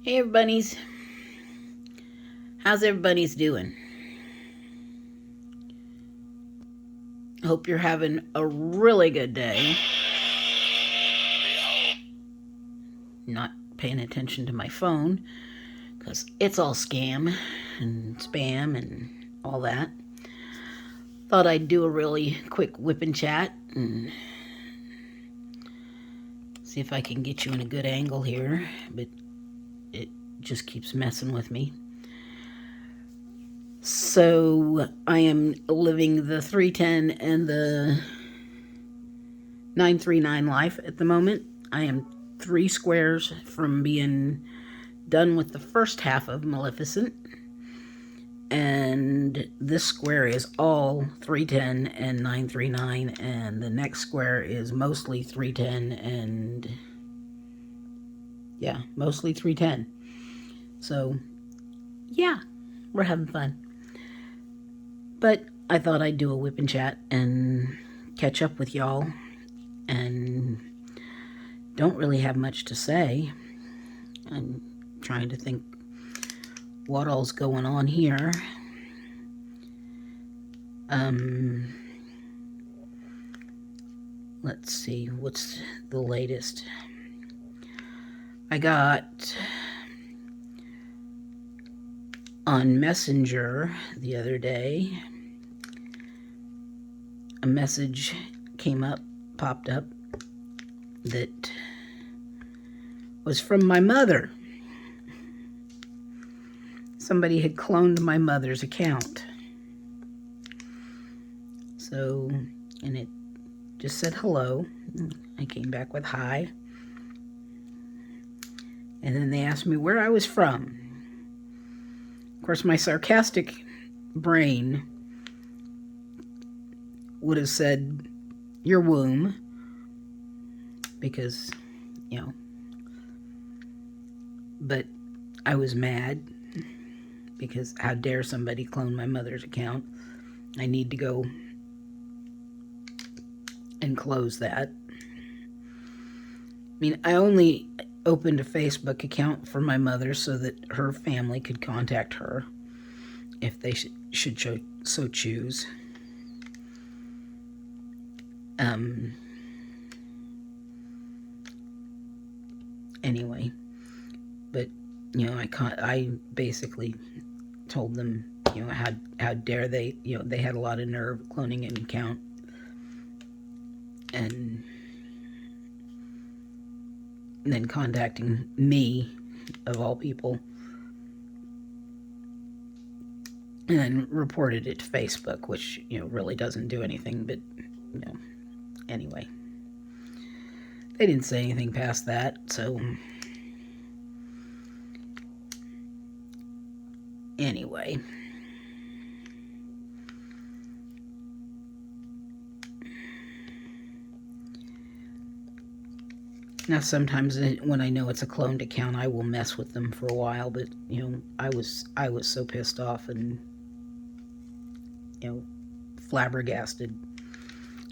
Hey everybody's, how's everybody's doing? Hope you're having a really good day. Not paying attention to my phone because it's all scam and spam and all that. Thought I'd do a really quick WIP and Chat and see if I can get you in a good angle here, but it just keeps messing with me. So I am living the 310 and the 939 life at the moment. I am 3 squares from being done with the first half of Maleficent, and this square is all 310 and 939, and the next square is mostly 310 and yeah, mostly 310. So yeah, we're having fun. But I thought I'd do a WIP and Chat and catch up with y'all, and don't really have much to say. I'm trying to think what all's going on here. Let's see, what's the latest? I got on Messenger the other day, a message popped up that was from my mother. Somebody had cloned my mother's account. So, and it just said hello. I came back with hi. And then they asked me where I was from. Of course, my sarcastic brain would have said your womb, because, you know, but I was mad because how dare somebody clone my mother's account. I need to go and close that. I mean, I only opened a Facebook account for my mother so that her family could contact her if they should so choose. Anyway, but you know, I basically told them, you know, how dare they, you know, they had a lot of nerve cloning an account, and then contacting me, of all people, and then reported it to Facebook, which, you know, really doesn't do anything, but, you know, anyway. They didn't say anything past that, so anyway. Now, sometimes when I know it's a cloned account, I will mess with them for a while, but, you know, I was so pissed off and, you know, flabbergasted,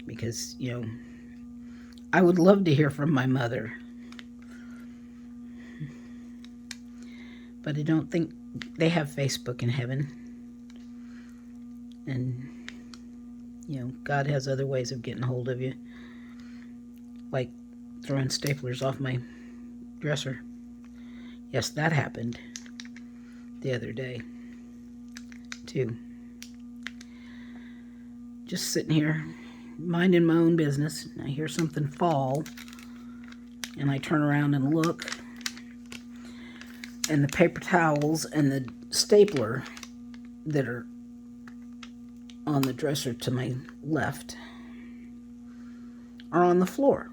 because, you know, I would love to hear from my mother, but I don't think they have Facebook in heaven, and, you know, God has other ways of getting hold of you, like throwing staplers off my dresser. Yes, that happened the other day too. Just sitting here minding my own business, and I hear something fall, and I turn around and look, and the paper towels and the stapler that are on the dresser to my left are on the floor.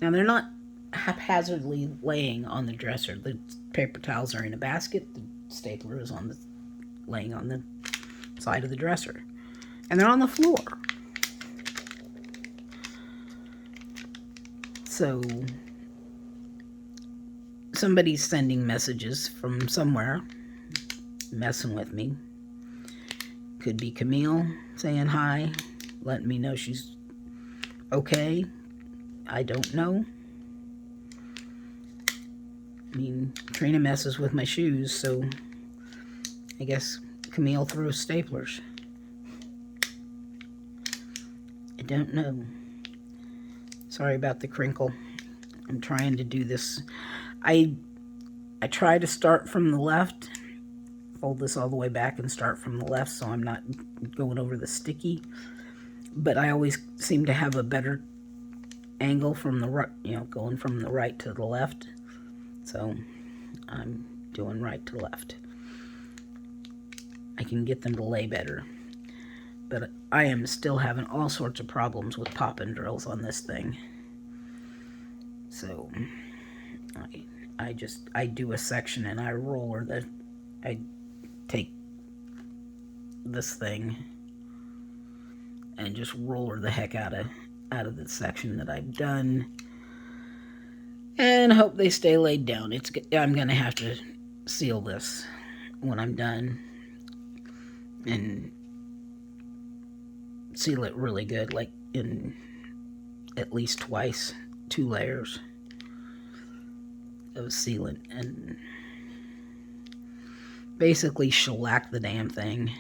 Now, they're not haphazardly laying on the dresser. The paper towels are in a basket. The stapler is laying on the side of the dresser. And they're on the floor. So, somebody's sending messages from somewhere, messing with me. Could be Camille saying hi, letting me know she's okay. I don't know. I mean, Trina messes with my shoes, so I guess Camille throws staplers. I don't know. Sorry about the crinkle. I'm trying to do this. I try to start from the left, fold this all the way back and start from the left so I'm not going over the sticky. But I always seem to have a better angle from the right, going from the right to the left. So I'm doing right to left. I can get them to lay better. But I am still having all sorts of problems with popping drills on this thing. So I do a section and I take this thing and just roller the heck out of the section that I've done and hope they stay laid down. I'm gonna have to seal this when I'm done and seal it really good, like in at least twice, 2 layers of sealant, and basically shellac the damn thing.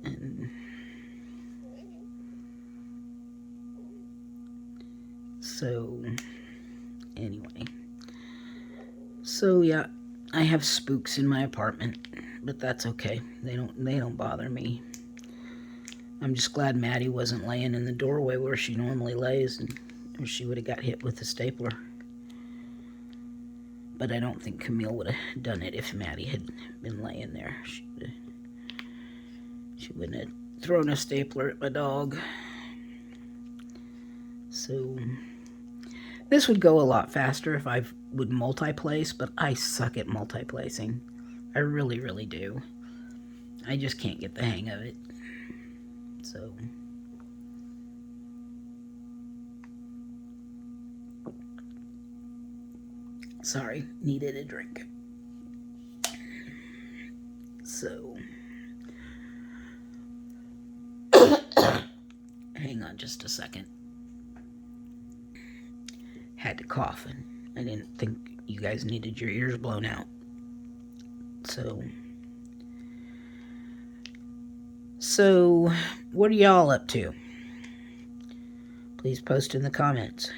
And so anyway, so yeah, I have spooks in my apartment, but that's okay. They don't bother me. I'm just glad Maddie wasn't laying in the doorway where she normally lays, or she would have got hit with the stapler. But I don't think Camille would have done it if Maddie had been laying there. She wouldn't have thrown a stapler at my dog. So this would go a lot faster if I would multi-place, but I suck at multi-placing. I really, really do. I just can't get the hang of it. So sorry, needed a drink. So hang on just a second. Had to cough, and I didn't think you guys needed your ears blown out. So what are y'all up to? Please post in the comments.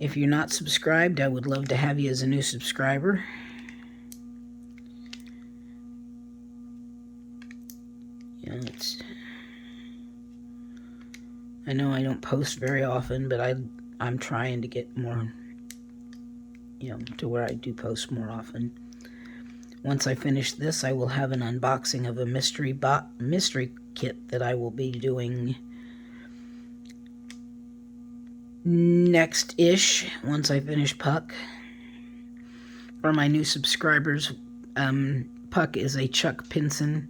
If you're not subscribed, I would love to have you as a new subscriber. I know I don't post very often, but I'm trying to get more, to where I do post more often. Once I finish this, I will have an unboxing of a mystery kit that I will be doing next-ish, once I finish Puck. For my new subscribers, Puck is a Chuck Pinson.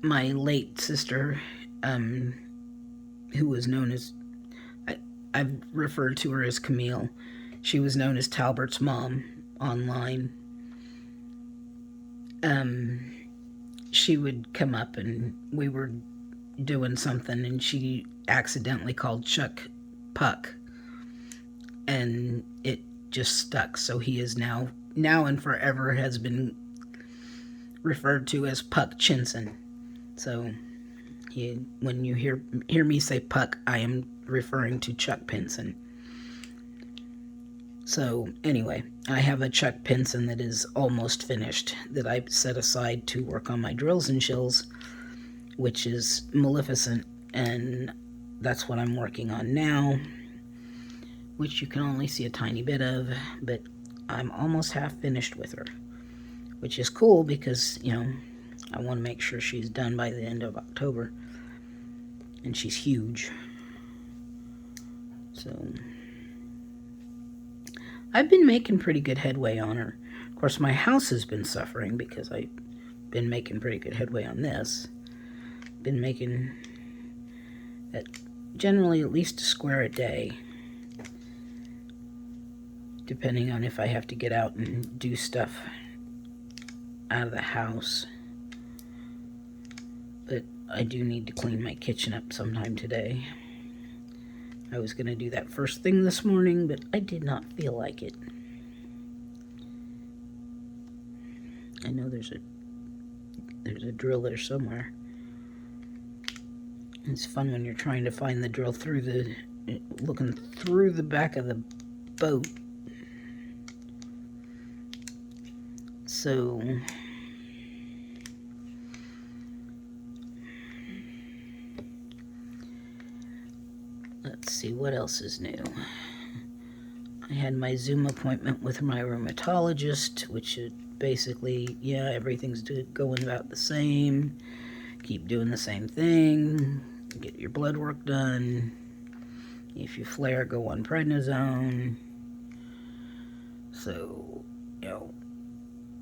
My late sister, who was known as, I've referred to her as Camille. She was known as Talbert's mom online. She would come up and we were doing something and she accidentally called Chuck Puck. And it just stuck. So he is now and forever has been referred to as Puck Chinson. So when you hear me say Puck, I am referring to Chuck Pinson. So anyway, I have a Chuck Pinson that is almost finished that I set aside to work on my drills and shills, which is Maleficent, and that's what I'm working on now, which you can only see a tiny bit of, but I'm almost half finished with her, which is cool because, I want to make sure she's done by the end of October, and she's huge. So I've been making pretty good headway on her. Of course, my house has been suffering because I've been making pretty good headway on this. Been making generally at least a square a day, depending on if I have to get out and do stuff out of the house. But I do need to clean my kitchen up sometime today. I was going to do that first thing this morning, but I did not feel like it. I know there's a drill there somewhere. It's fun when you're trying to find the drill looking through the back of the boat. So let's see what else is new. I had my Zoom appointment with my rheumatologist, which is basically, yeah, everything's going about the same. Keep doing the same thing. Get your blood work done. If you flare, go on prednisone. So,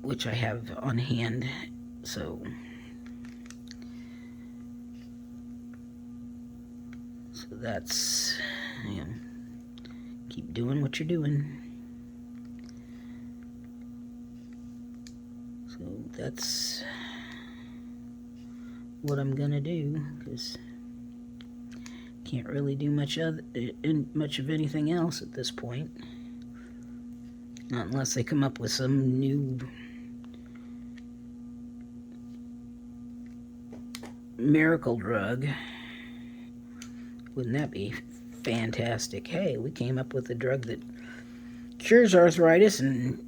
which I have on hand. So that's, keep doing what you're doing. So that's what I'm gonna do, because can't really do much of anything else at this point. Not unless they come up with some new miracle drug. Wouldn't that be fantastic? Hey, we came up with a drug that cures arthritis and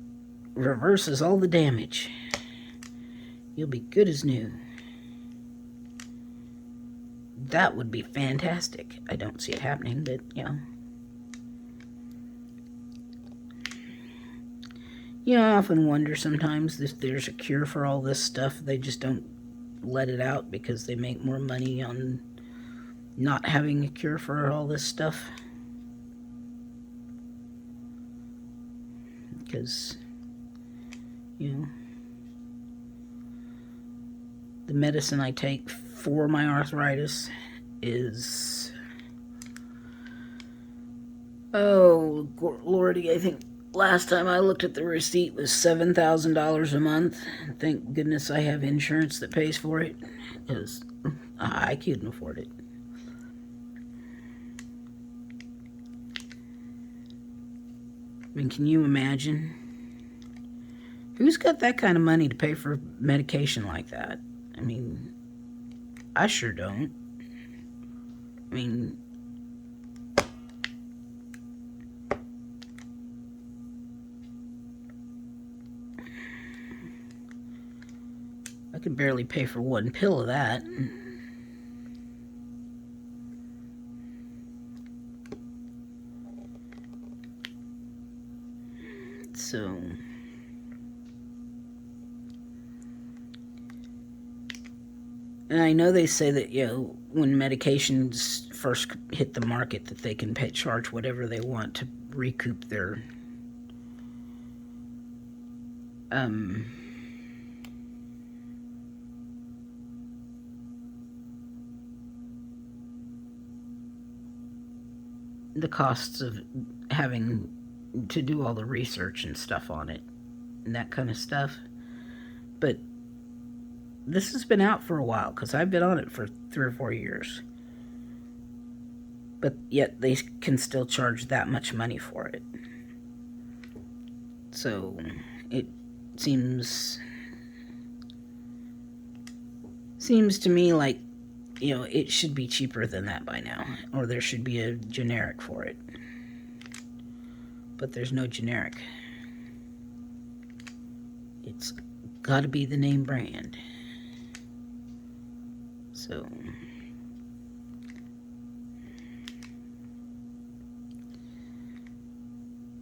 reverses all the damage. You'll be good as new. That would be fantastic. I don't see it happening, but I often wonder sometimes if there's a cure for all this stuff. They just don't let it out because they make more money on not having a cure for all this stuff. Because, the medicine I take for my arthritis is, oh, Lordy, I think last time I looked at the receipt was $7,000 a month. Thank goodness I have insurance that pays for it, because I couldn't afford it. I mean, can you imagine? Who's got that kind of money to pay for medication like that? I mean, I sure don't. I mean, I could barely pay for one pill of that. So, and I know they say that, when medications first hit the market, that they can charge whatever they want to recoup their the costs of having to do all the research and stuff on it and that kind of stuff. But this has been out for a while, because I've been on it for 3 or 4 years. But yet they can still charge that much money for it. So it seems to me like, it should be cheaper than that by now, or there should be a generic for it. But there's no generic. It's got to be the name brand. So,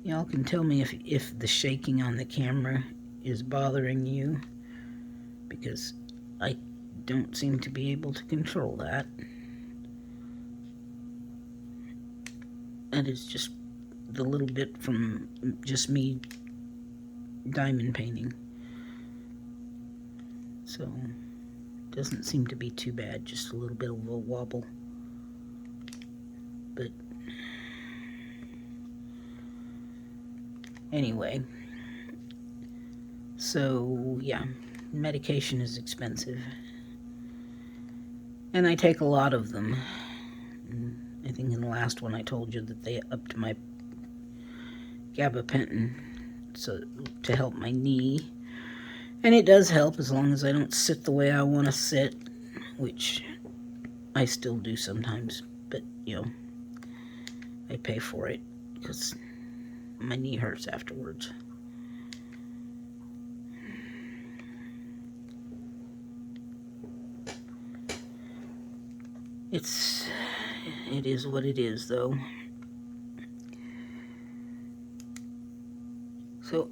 y'all can tell me if the shaking on the camera is bothering you, because I don't seem to be able to control that. That is just the little bit from just me diamond painting. So, doesn't seem to be too bad, just a little bit of a wobble. But anyway, so yeah, medication is expensive. And I take a lot of them. I think in the last one I told you that they upped my gabapentin to help my knee. And it does help as long as I don't sit the way I want to sit, which I still do sometimes. But, I pay for it because my knee hurts afterwards. It is what it is, though. So,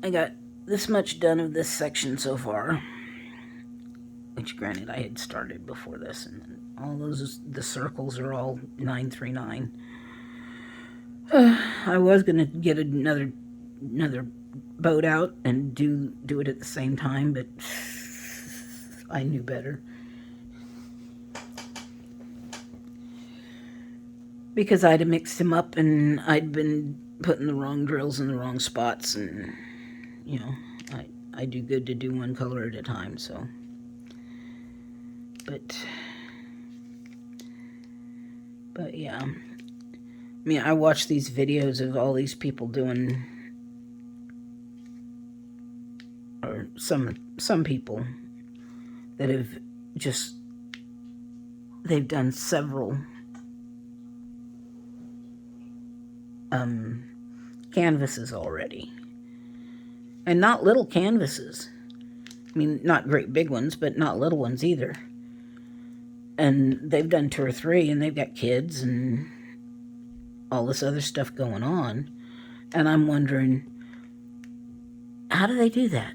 I got this much done of this section so far, which granted I had started before this, and all the circles are all 939. I was gonna get another boat out and do it at the same time, but I knew better. Because I'd have mixed him up and I'd been putting the wrong drills in the wrong spots, and I do good to do one color at a time, so. But yeah. I mean, I watch these videos of all these people doing, or some people that have they've done several canvases already. And not little canvases. I mean, not great big ones, but not little ones either. And they've done 2 or 3, and they've got kids and all this other stuff going on. And I'm wondering, how do they do that?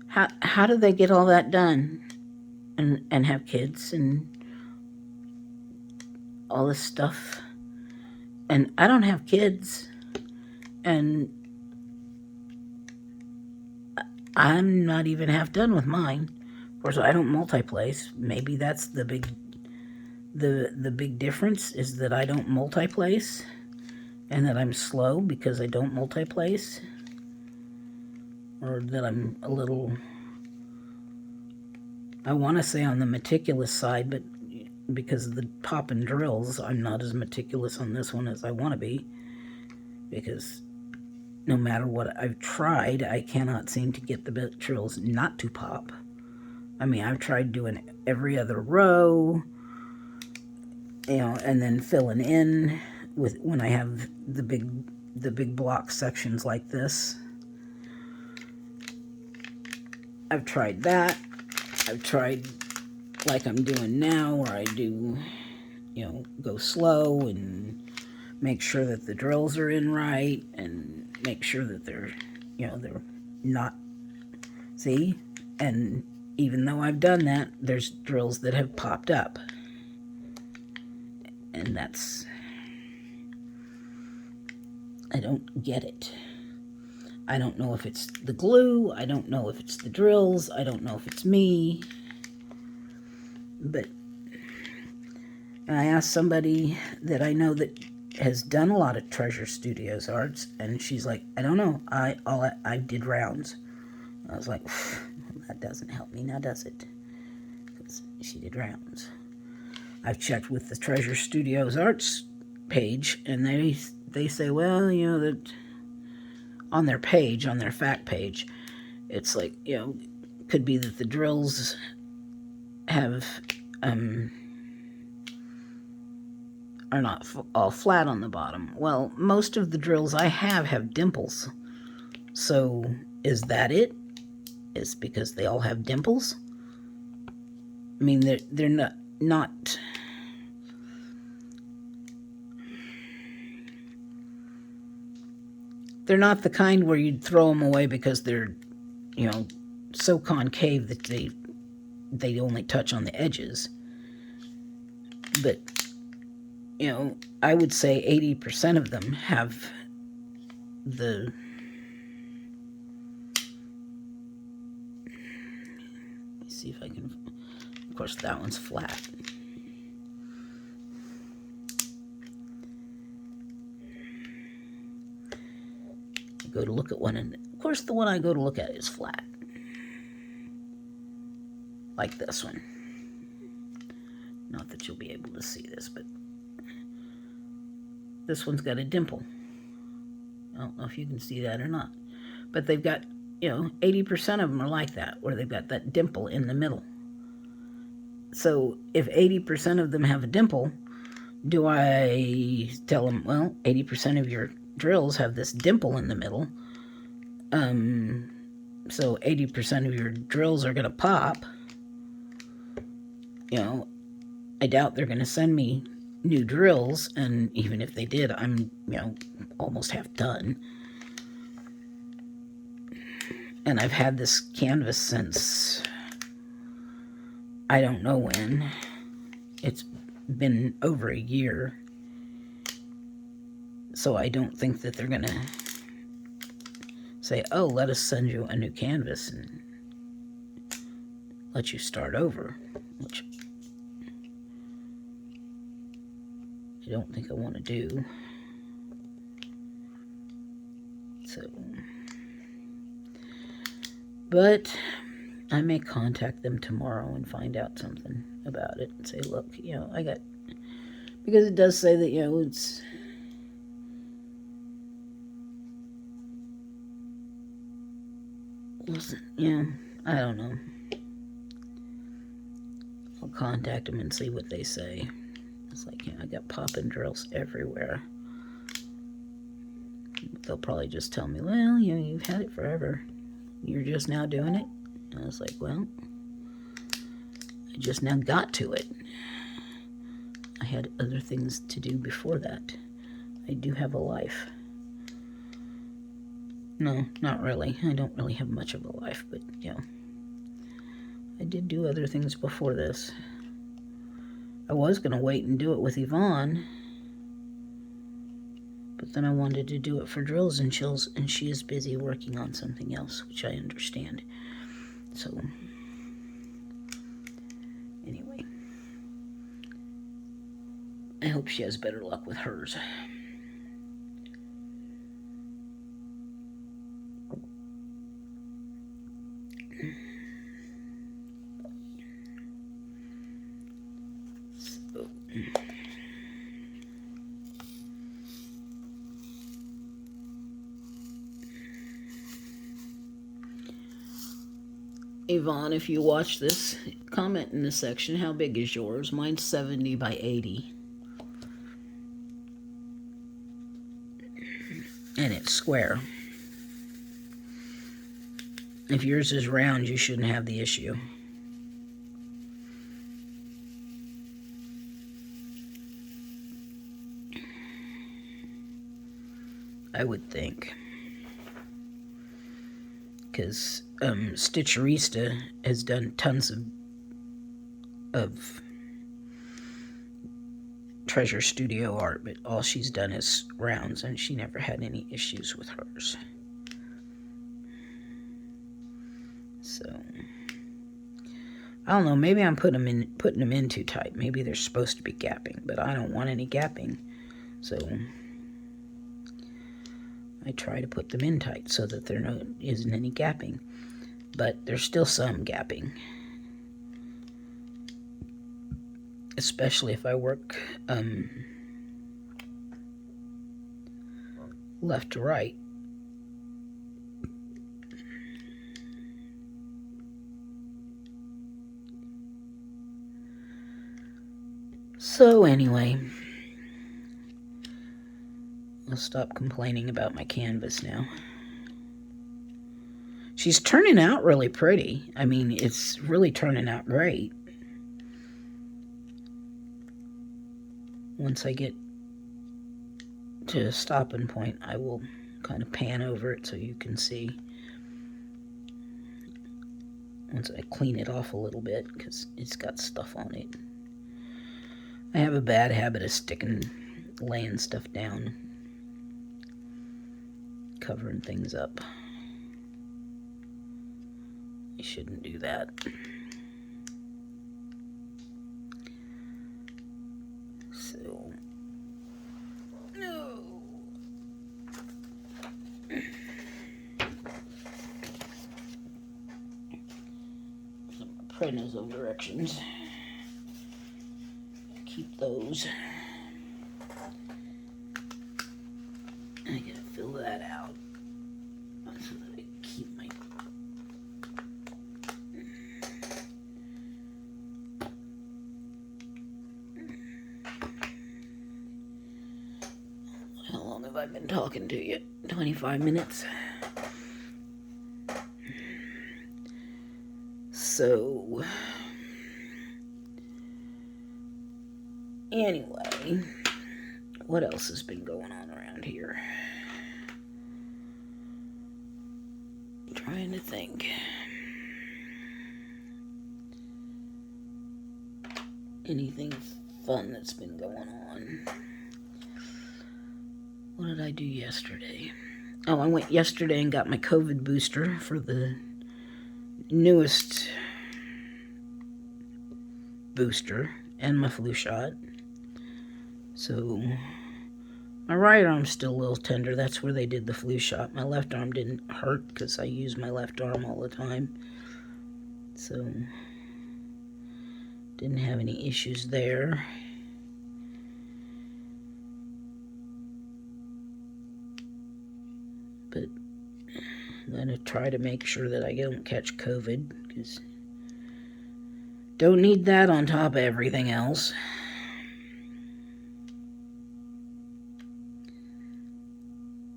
How do they get all that done and have kids and all this stuff? And I don't have kids, and I'm not even half done with mine. Of course, I don't multi-place. Maybe that's the big difference, is that I don't multi-place, and that I'm slow because I don't multi-place, or that I'm a little, I want to say on the meticulous side, but because of the pop and drills, I'm not as meticulous on this one as I want to be, because no matter what I've tried, I cannot seem to get the drills not to pop. I mean, I've tried doing every other row, and then filling in with when I have the big block sections like this. I've tried that. I've tried like I'm doing now, where I do, go slow and make sure that the drills are in right, and make sure that they're not, see? And even though I've done that, there's drills that have popped up. And I don't get it. I don't know if it's the glue, I don't know if it's the drills, I don't know if it's me. But I asked somebody that I know that has done a lot of Treasure Studios arts, and she's like, I don't know, I did rounds. I was like, that doesn't help me now, does it? Because she did rounds. I've checked with the Treasure Studios arts page, and they say, well, that on their page, on their fact page, it's like, could be that the drills have are not all flat on the bottom. Well, most of the drills I have dimples. So is that it? Is because they all have dimples? I mean, they're not they're not the kind where you'd throw them away because they're, so concave that they only touch on the edges. But, I would say 80% of them have the, let's see if I can, of course that one's flat. I go to look at one, and of course the one I go to look at is flat. like this one. Not that you'll be able to see this, but this one's got a dimple. I don't know if you can see that or not, but they've got, 80% of them are like that, where they've got that dimple in the middle. So if 80% of them have a dimple, do I tell them, well, 80% of your drills have this dimple in the middle, so 80% of your drills are going to pop? I doubt they're going to send me new drills, and even if they did, I'm, almost half done. And I've had this canvas since I don't know when. It's been over a year. So I don't think that they're going to say, oh, let us send you a new canvas and let you start over, which I don't think I want to do. So, but I may contact them tomorrow and find out something about it and say, look, I got, because it does say that, it's, I don't know. I'll contact them and see what they say. It's like, I got popping drills everywhere. They'll probably just tell me, well, you've had it forever. You're just now doing it. And I was like, well, I just now got to it. I had other things to do before that. I do have a life. No, not really. I don't really have much of a life, but, I did do other things before this. I was going to wait and do it with Yvonne, but then I wanted to do it for Drills and Chills, and she is busy working on something else, which I understand. So, anyway, I hope she has better luck with hers. Yvonne, if you watch this, comment in the section, how big is yours? Mine's 70 by 80. And it's square. If yours is round, you shouldn't have the issue. I would think. Because Stitcherista has done tons of Treasure Studio art, but all she's done is rounds, and she never had any issues with hers. So, I don't know, maybe I'm putting them in too tight. Maybe they're supposed to be gapping, but I don't want any gapping. So, I try to put them in tight so that there isn't any gapping. But there's still some gapping. Especially if I work left to right. So anyway, I'll stop complaining about my canvas now. She's turning out really pretty. I mean, it's really turning out great. Once I get to a stopping point, I will kind of pan over it so you can see. Once I clean it off a little bit, because it's got stuff on it. I have a bad habit of laying stuff down, covering things up. I shouldn't do that. So, no. I'm gonna prednisone directions. Keep those. I gotta fill that out so that I keep my. How long have I been talking to you? 25 minutes. So, anyway, what else has been going on around here? I'm trying to think. Anything fun that's been going on? What did I do yesterday? Oh, I went yesterday and got my COVID booster for the newest booster and my flu shot. So my right arm's still a little tender. That's where they did the flu shot. My left arm didn't hurt because I use my left arm all the time. So didn't have any issues there. But I'm going to try to make sure that I don't catch COVID because don't need that on top of everything else.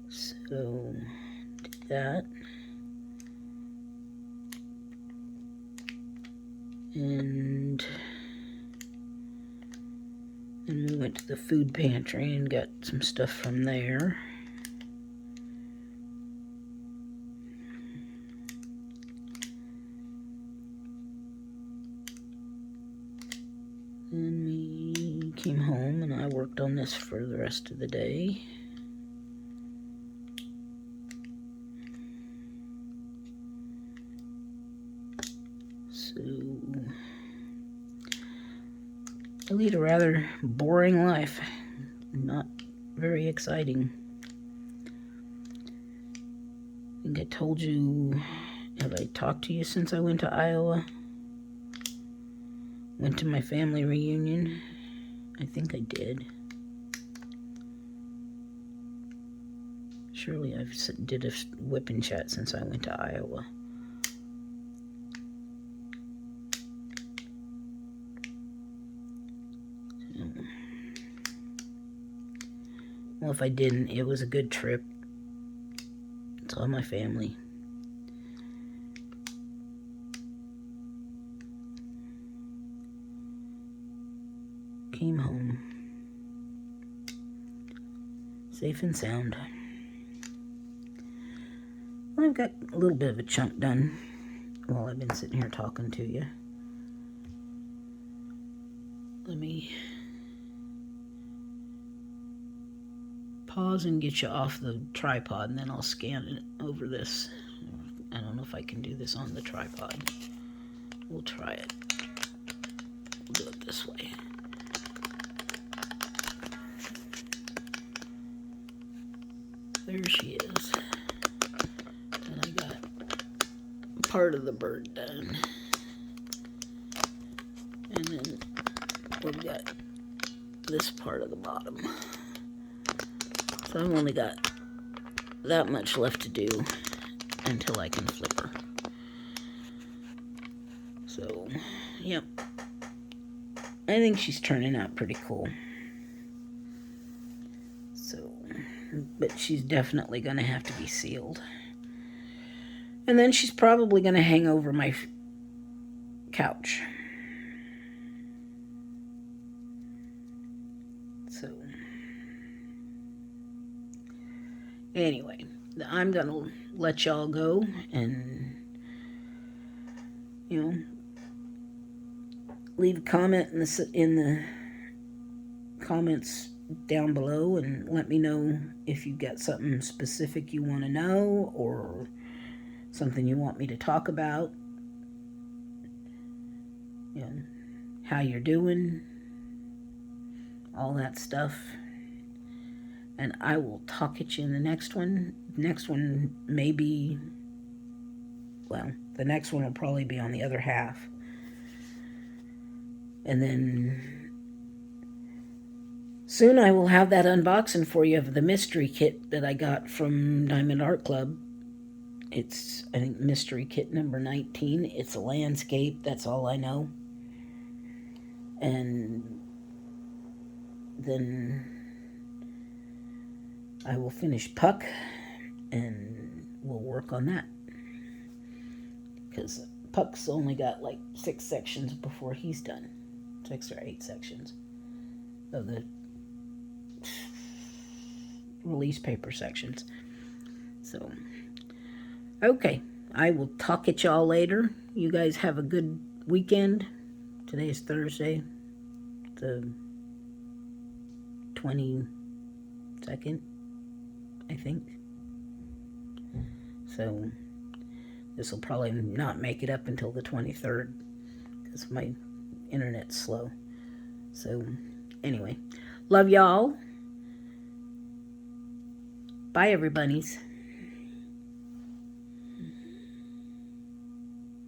So, did that. And then we went to the food pantry and got some stuff from there. Then we came home and I worked on this for the rest of the day. So, I lead a rather boring life, not very exciting. I think I told you, have I talked to you since I went to Iowa? Went to my family reunion. I think I did. Surely I've did a WIP and Chat since I went to Iowa. Well, if I didn't, it was a good trip. Saw my family. Came home. Safe and sound. Well, I've got a little bit of a chunk done while I've been sitting here talking to you. Let me pause and get you off the tripod, and then I'll scan it over this. I don't know if I can do this on the tripod. We'll try it. We'll do it this way. There she is. And I got part of the bird done. And then we've got this part of the bottom. So I've only got that much left to do until I can flip her. So, yep. I think she's turning out pretty cool. So, but she's definitely going to have to be sealed. And then she's probably going to hang over my couch. So, anyway, I'm going to let y'all go and, leave a comment in the comments down below and let me know if you've got something specific you want to know or something you want me to talk about. How you're doing, all that stuff. And I will talk at you in the next one. Next one may be, well, the next one will probably be on the other half And then soon I will have that unboxing for you of the mystery kit that I got from Diamond Art Club. It's, I think, mystery kit number 19. It's a landscape, that's all I know. And then I will finish Puck and we'll work on that. Because Puck's only got like 6 sections before he's done. 6 or 8 sections of the release paper sections. So, okay, I will talk at y'all later. You guys have a good weekend. Today is Thursday, the 22nd, I think. So, this will probably not make it up until the 23rd because my internet's slow. So, anyway, love y'all. Bye, everybody's.